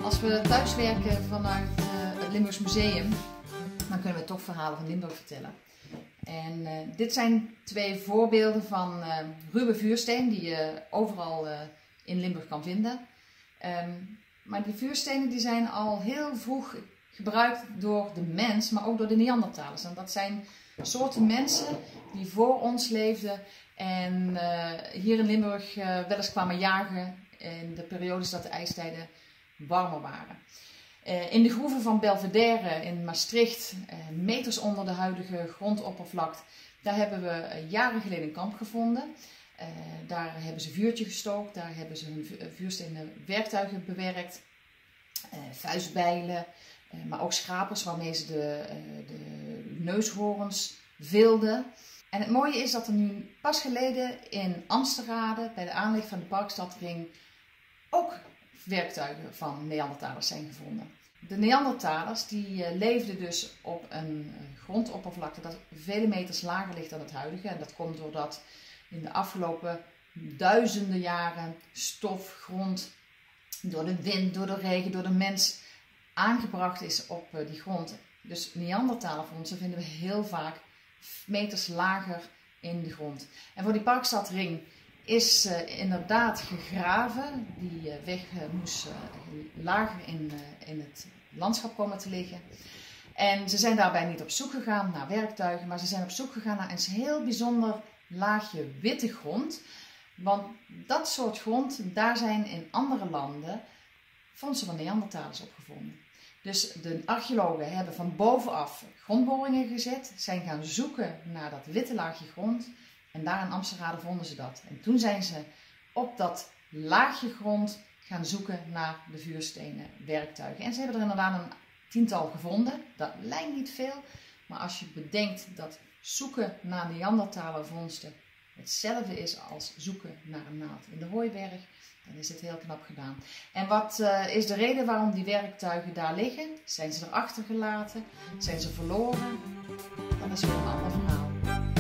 Als we thuiswerken vanuit het Limburgs Museum, dan kunnen we toch verhalen van Limburg vertellen. En dit zijn twee voorbeelden van ruwe vuursteen die je overal in Limburg kan vinden. Maar die vuurstenen die zijn al heel vroeg gebruikt door de mens, maar ook door de Neandertalers. En dat zijn soorten mensen die voor ons leefden en hier in Limburg wel eens kwamen jagen in de periodes dat de ijstijden warmer waren. In de groeven van Belvedere in Maastricht, meters onder de huidige grondoppervlakte, daar hebben we jaren geleden een kamp gevonden. Daar hebben ze vuurtje gestookt, daar hebben ze hun vuurstenen werktuigen bewerkt, vuistbijlen, maar ook schrapers waarmee ze de neushoorns vilden. En het mooie is dat er nu pas geleden in Amsterdam bij de aanleg van de Parkstadring ook werktuigen van Neandertalers zijn gevonden. De Neandertalers die leefden dus op een grondoppervlakte dat vele meters lager ligt dan het huidige. En dat komt doordat in de afgelopen duizenden jaren stof, grond, door de wind, door de regen, door de mens aangebracht is op die grond. Dus Neandertalervondsten vinden we heel vaak meters lager in de grond. En voor die Parkstadring is inderdaad gegraven. Die weg moest lager in het landschap komen te liggen. En ze zijn daarbij niet op zoek gegaan naar werktuigen, maar ze zijn op zoek gegaan naar een heel bijzonder laagje witte grond. Want dat soort grond, daar zijn in andere landen vondsten van Neandertalers opgevonden. Dus de archeologen hebben van bovenaf grondboringen gezet, zijn gaan zoeken naar dat witte laagje grond. En daar in Amsterdam vonden ze dat. En toen zijn ze op dat laagje grond gaan zoeken naar de vuurstenen werktuigen. En ze hebben er inderdaad een tiental gevonden. Dat lijkt niet veel, maar als je bedenkt dat zoeken naar Neandertalervondsten hetzelfde is als zoeken naar een naald in de hooiberg, dan is het heel knap gedaan. En wat is de reden waarom die werktuigen daar liggen? Zijn ze erachter gelaten? Zijn ze verloren? Dat is weer een ander verhaal.